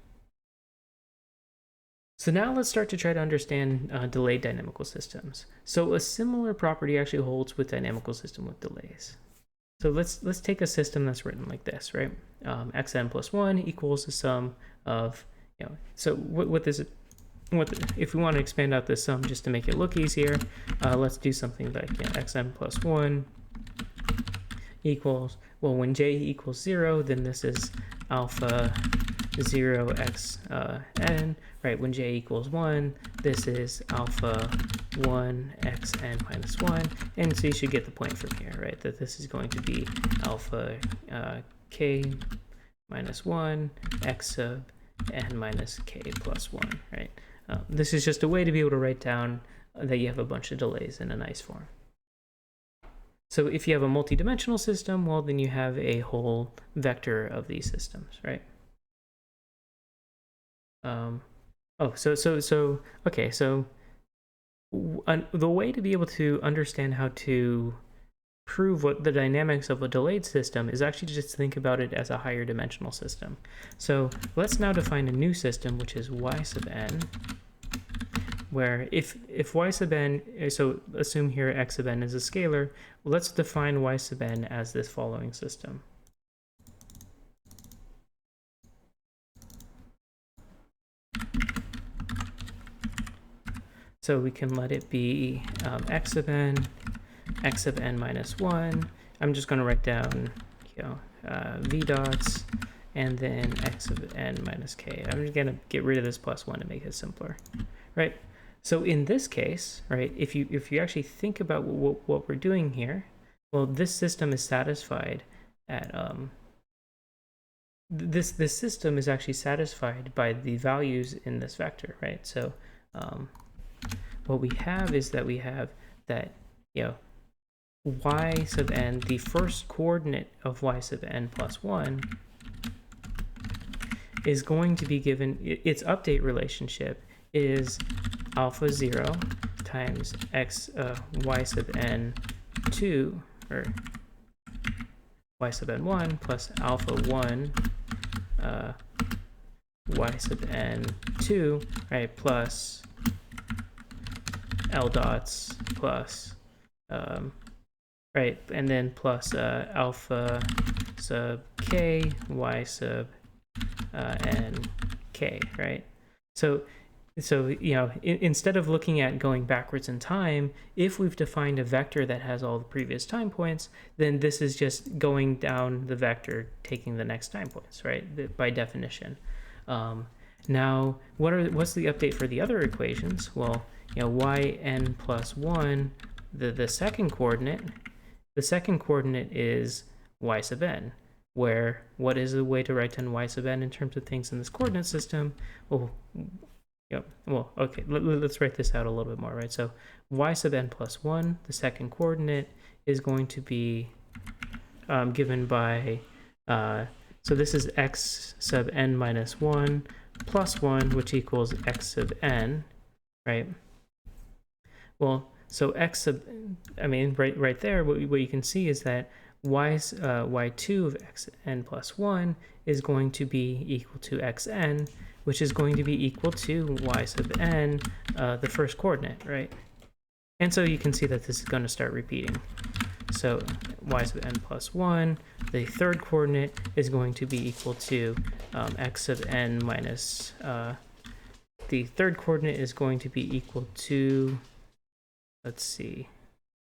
So now let's start to try to understand delayed dynamical systems. So a similar property actually holds with dynamical system with delays. So let's take a system that's written like this, right? Xn plus 1 equals the sum of, you know, so if we want to expand out this sum just to make it look easier, let's do something like, you know, Xn plus 1 equals, well, when j equals 0, then this is alpha 0 x n, right? When j equals 1, this is alpha 1 x n minus 1, and so you should get the point from here, right? That this is going to be alpha k minus 1 x sub n minus k plus 1, right? This is just a way to be able to write down that you have a bunch of delays in a nice form. So if you have a multi-dimensional system, well, then you have a whole vector of these systems, right? Okay, so the way to be able to understand how to prove what the dynamics of a delayed system is actually to just think about it as a higher dimensional system. So let's now define a new system, which is y sub n, where if y sub n, so assume here x sub n is a scalar, let's define y sub n as this following system. So we can let it be x sub n minus 1. I'm just going to write down, you know, v dots, and then x sub n minus k. I'm just going to get rid of this plus 1 to make it simpler, right? So in this case, right, if you actually think about what we're doing here, well, this system is satisfied at this system is actually satisfied by the values in this vector, right? So what we have is that we have that, you know, y sub n, the first coordinate of y sub n plus 1 is going to be given, its update relationship is alpha 0 times x y sub n 2, or y sub n 1 plus alpha 1 y sub n 2, right, plus L dots plus, right, and then plus alpha sub k, y sub n k, right? So you know, instead of looking at going backwards in time, if we've defined a vector that has all the previous time points, then this is just going down the vector, taking the next time points, right, by definition. Now, what's the update for the other equations? Well, you know, yn plus 1, the second coordinate is y sub n, where what is the way to write down y sub n in terms of things in this coordinate system? Well, yep. Well, okay, let's write this out a little bit more, right? So y sub n plus 1, the second coordinate, is going to be given by, so this is x sub n minus 1 plus 1, which equals x sub n, right? Well, so x sub, I mean, right there, what you can see is that y2 of xn plus 1 is going to be equal to xn, which is going to be equal to y sub n, the first coordinate, right? And so you can see that this is going to start repeating. So y sub n plus 1, the third coordinate is going to be equal to x sub n minus, the third coordinate is going to be equal to, let's see,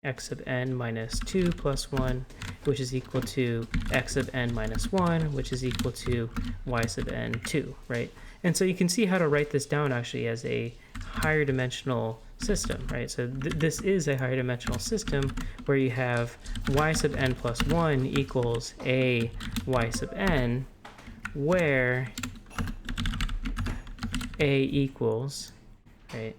x sub n minus 2 plus 1, which is equal to x sub n minus 1, which is equal to y sub n 2, right? And so you can see how to write this down actually as a higher dimensional system, right? So this is a higher dimensional system where you have y sub n plus 1 equals a y sub n, where a equals, right?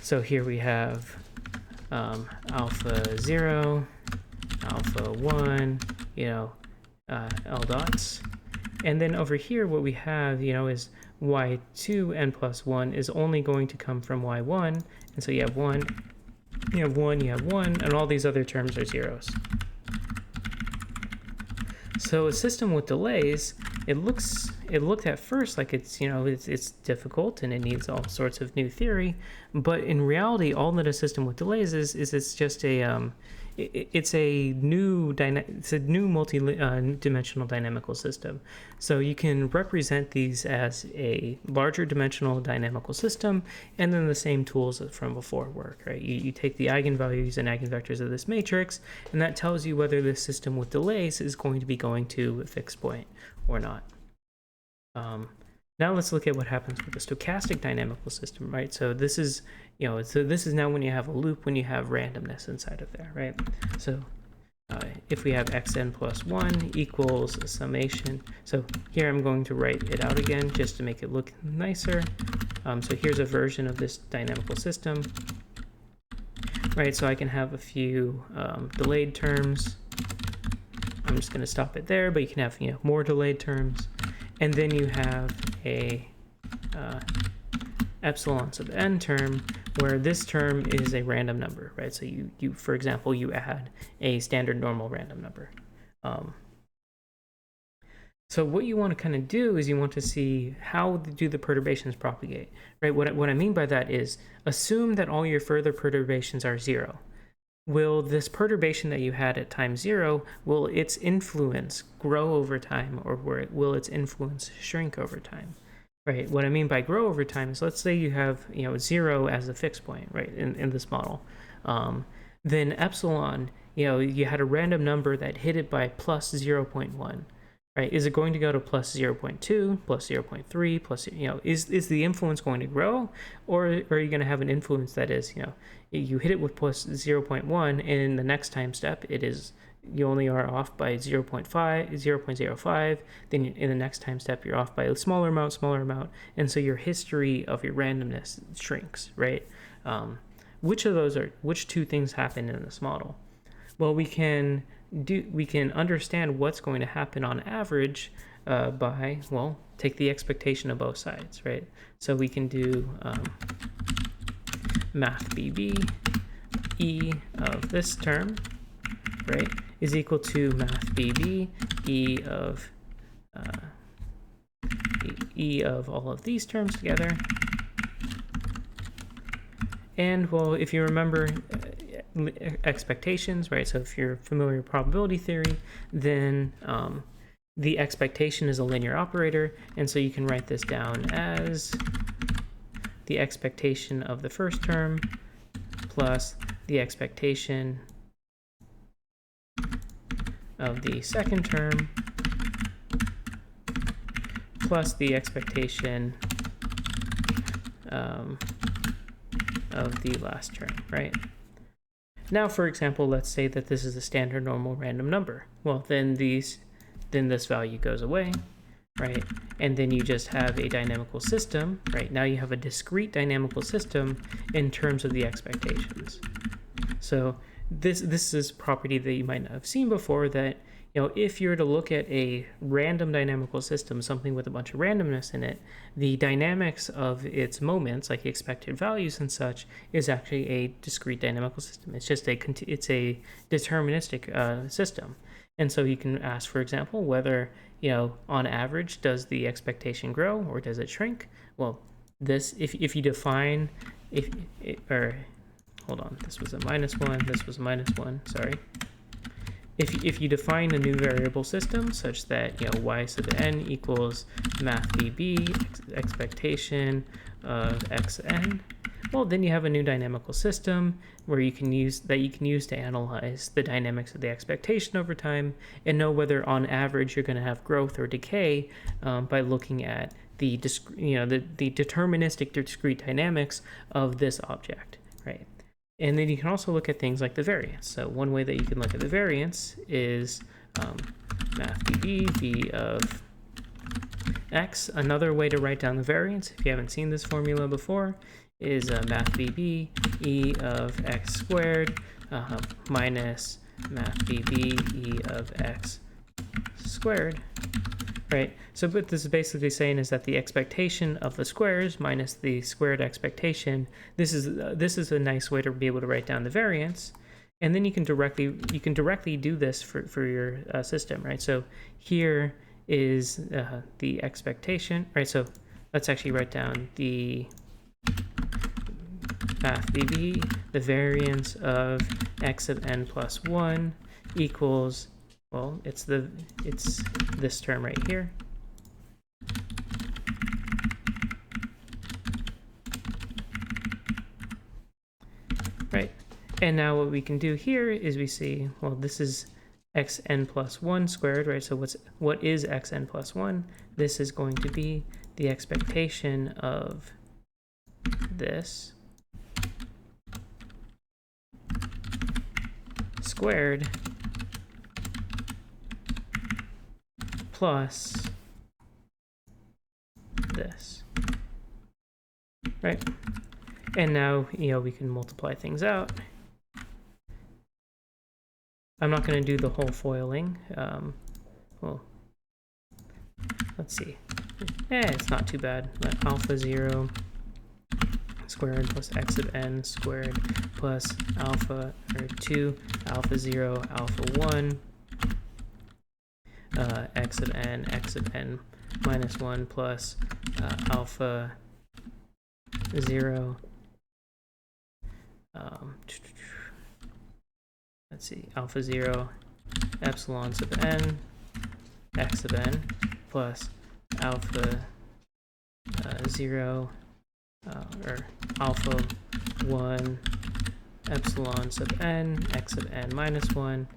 So here we have alpha 0, alpha 1, L dots. And then over here, what we have, is y2 n plus 1 is only going to come from y1. And so you have 1, you have 1, you have 1, and all these other terms are zeros. So a system with delays, it looked at first like it's difficult and it needs all sorts of new theory, but in reality, all that a system with delays is it's just it's a new multi-dimensional dynamical system. So you can represent these as a larger dimensional dynamical system, and then the same tools from before work, right? You take the eigenvalues and eigenvectors of this matrix, and that tells you whether this system with delays is going to be going to a fixed point or not. Now let's look at what happens with the stochastic dynamical system, right? So this is, this is now when you have a loop, when you have randomness inside of there, right? So if we have xn plus 1 equals a summation, so here I'm going to write it out again just to make it look nicer. So here's a version of this dynamical system, right? So I can have a few delayed terms. I'm just going to stop it there, but you can have more delayed terms. And then you have a epsilon sub n term, where this term is a random number, right? So you for example, you add a standard normal random number. So what you want to kind of do is you want to see how do the perturbations propagate, right? What I mean by that is assume that all your further perturbations are 0. Will this perturbation that you had at time 0, will its influence grow over time, or will its influence shrink over time? Right. What I mean by grow over time is, let's say you have 0 as a fixed point, right, in this model. Then epsilon, you had a random number that hit it by plus 0.1. Right? Is it going to go to plus 0.2, plus 0.3, plus, is the influence going to grow, or are you going to have an influence that is, you hit it with plus 0.1, and in the next time step, you only are off by 0.05, then in the next time step, you're off by a smaller amount, and so your history of your randomness shrinks, right? Which two things happen in this model? Well, we can understand what's going to happen on average by, take the expectation of both sides, right? So we can do math BB, E of this term, right, is equal to math BB, E of all of these terms together. And, if you remember, expectations, right? So if you're familiar with probability theory, then the expectation is a linear operator, and so you can write this down as the expectation of the first term plus the expectation of the second term plus the expectation of the last term, right? Now, for example, let's say that this is a standard normal random number. Well, then this value goes away, right? And then you just have a dynamical system, right? Now you have a discrete dynamical system in terms of the expectations. So this is a property that you might not have seen before, that if you're to look at a random dynamical system, something with a bunch of randomness in it, the dynamics of its moments, like expected values and such, is actually a discrete dynamical system. It's just it's a deterministic system. And so you can ask, for example, whether, on average, does the expectation grow or does it shrink? Well, this, if you define, hold on, this was a -1, this was a -1, sorry. If you define a new variable system such that, y sub n equals math bb expectation of xn, well, then you have a new dynamical system where you can use to analyze the dynamics of the expectation over time and know whether on average you're going to have growth or decay by looking at the deterministic discrete dynamics of this object, right? And then you can also look at things like the variance. So one way that you can look at the variance is math bb v of x. Another way to write down the variance, if you haven't seen this formula before, is math bb e of x squared minus math bb e of x squared, right? So what this is basically saying is that the expectation of the squares minus the squared expectation, this is a nice way to be able to write down the variance. And then you can directly do this for your system, right? So here is the expectation, right? So let's actually write down the math bb, the variance of x of n plus 1 equals, well, it's this term right here. Right, and now what we can do here is we see, well, this is xn plus 1 squared, right? So what is xn plus 1? This is going to be the expectation of this squared plus this, right? And now, we can multiply things out. I'm not going to do the whole foiling. Well, let's see. It's not too bad. But alpha 0 squared plus x of n squared plus alpha, or 2 alpha 0 alpha 1 x of n minus 1 plus alpha 0 let's see, alpha 0 epsilon sub n x of n plus alpha 0 or alpha 1 epsilon sub n x of n minus 1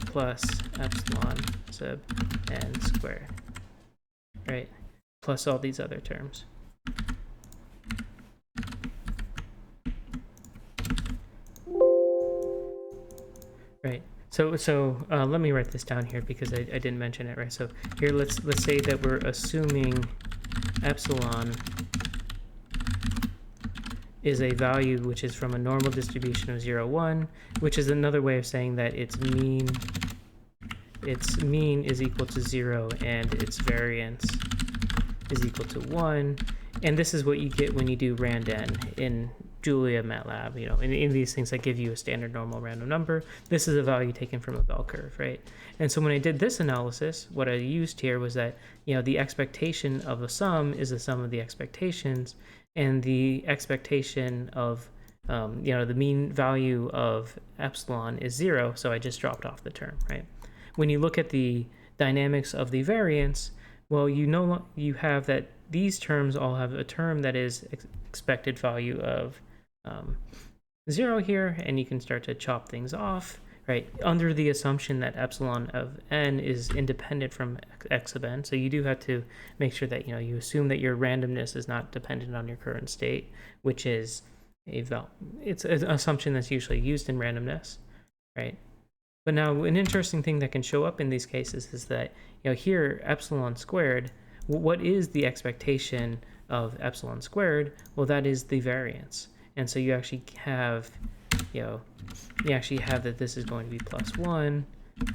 plus epsilon sub n squared, right? Plus all these other terms. Right. So let me write this down here because I didn't mention it, right? So here let's say that we're assuming epsilon is a value which is from a normal distribution of 0, 1, which is another way of saying that its mean is equal to 0 and its variance is equal to 1. And this is what you get when you do rand-n in Julia MATLAB. In these things that give you a standard normal random number, this is a value taken from a bell curve, right? And so when I did this analysis, what I used here was that, the expectation of a sum is the sum of the expectations, and the expectation of, the mean value of epsilon is 0, so I just dropped off the term, right? When you look at the dynamics of the variance, well, you have that these terms all have a term that is expected value of 0 here, and you can start to chop things off, right, under the assumption that epsilon of n is independent from x of n. So you do have to make sure that you assume that your randomness is not dependent on your current state, which is it's an assumption that's usually used in randomness, right? But now an interesting thing that can show up in these cases is that here epsilon squared, what is the expectation of epsilon squared? Well, that is the variance. And so you actually have, that this is going to be plus 1,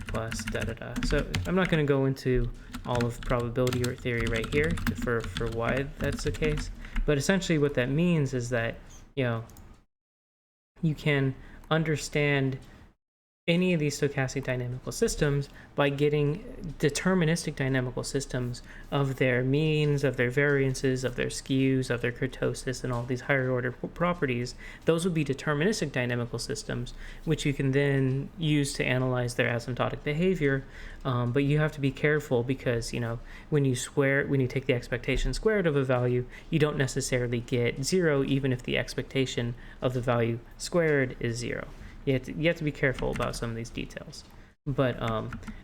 plus da-da-da. So I'm not going to go into all of probability theory right here for why that's the case. But essentially what that means is that, you can understand any of these stochastic dynamical systems by getting deterministic dynamical systems of their means, of their variances, of their skews, of their kurtosis, and all these higher order properties. Those would be deterministic dynamical systems, which you can then use to analyze their asymptotic behavior. But you have to be careful because, when you take the expectation squared of a value, you don't necessarily get 0, even if the expectation of the value squared is 0. You have to be careful about some of these details. But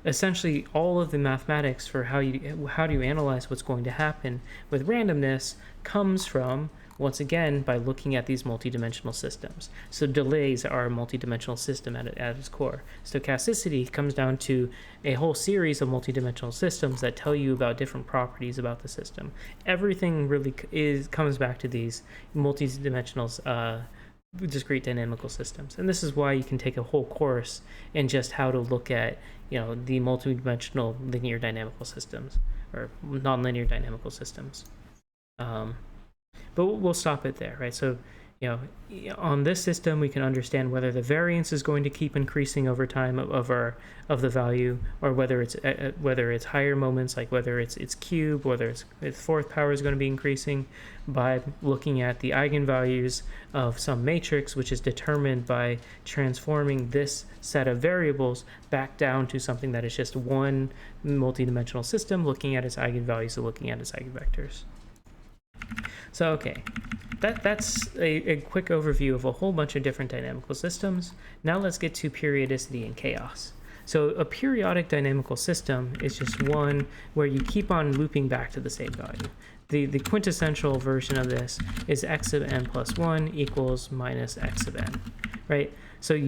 essentially, all of the mathematics for how do you analyze what's going to happen with randomness comes from, once again, by looking at these multidimensional systems. So delays are a multidimensional system at its core. Stochasticity comes down to a whole series of multidimensional systems that tell you about different properties about the system. Everything really comes back to these multidimensional discrete dynamical systems, and this is why you can take a whole course in just how to look at the multidimensional linear dynamical systems or nonlinear dynamical systems. But we'll stop it there, right? So on this system we can understand whether the variance is going to keep increasing over time of the value, or whether it's higher moments, like whether it's cube, whether its fourth power is going to be increasing, by looking at the eigenvalues of some matrix, which is determined by transforming this set of variables back down to something that is just one multidimensional system, looking at its eigenvalues and looking at its eigenvectors. So okay, that's a quick overview of a whole bunch of different dynamical systems. Now let's get to periodicity and chaos. So a periodic dynamical system is just one where you keep on looping back to the same value. The quintessential version of this is x sub n plus 1 equals minus x sub n, right? So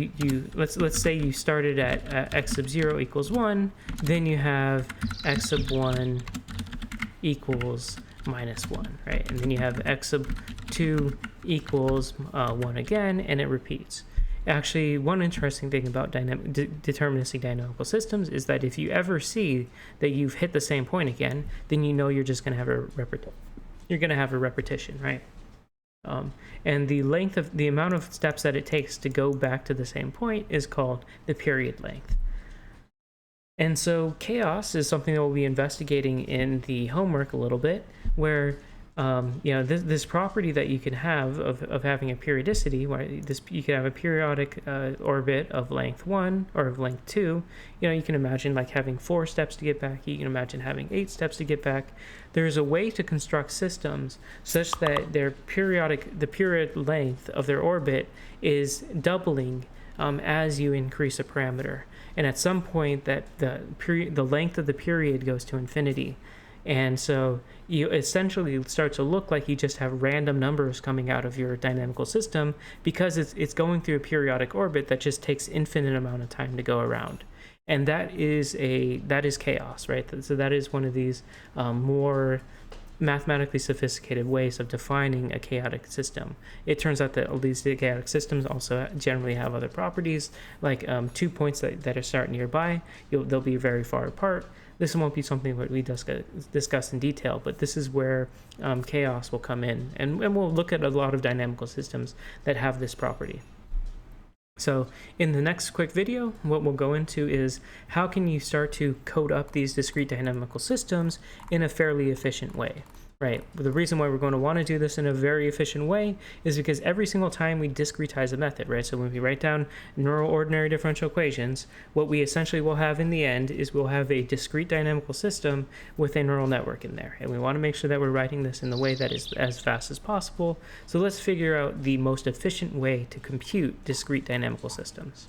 let's say you started at x sub 0 equals 1, then you have x sub 1 equals minus 1, right? And then you have x sub 2 equals 1 again, and it repeats. Actually, one interesting thing about deterministic dynamical systems is that if you ever see that you've hit the same point again, then you're just going to have a repetition, right? And the amount of steps that it takes to go back to the same point is called the period length. And so chaos is something that we'll be investigating in the homework a little bit, where this property that you can have of having a periodicity, where you can have a periodic orbit of length 1 or of length 2. You can imagine like having 4 steps to get back. You can imagine having 8 steps to get back. There's a way to construct systems such that the period length of their orbit is doubling as you increase a parameter. And at some point that the length of the period goes to infinity. And so you essentially start to look like you just have random numbers coming out of your dynamical system, because it's going through a periodic orbit that just takes infinite amount of time to go around. And that is chaos, right? So that is one of these more mathematically sophisticated ways of defining a chaotic system. It turns out that all these chaotic systems also generally have other properties, like 2 points that start nearby, they'll be very far apart. This won't be something that we discuss in detail, but this is where chaos will come in, and we'll look at a lot of dynamical systems that have this property. So in the next quick video, what we'll go into is how can you start to code up these discrete dynamical systems in a fairly efficient way, right? The reason why we're going to want to do this in a very efficient way is because every single time we discretize a method, right? So when we write down neural ordinary differential equations, what we essentially will have in the end is we'll have a discrete dynamical system with a neural network in there. And we want to make sure that we're writing this in the way that is as fast as possible. So let's figure out the most efficient way to compute discrete dynamical systems.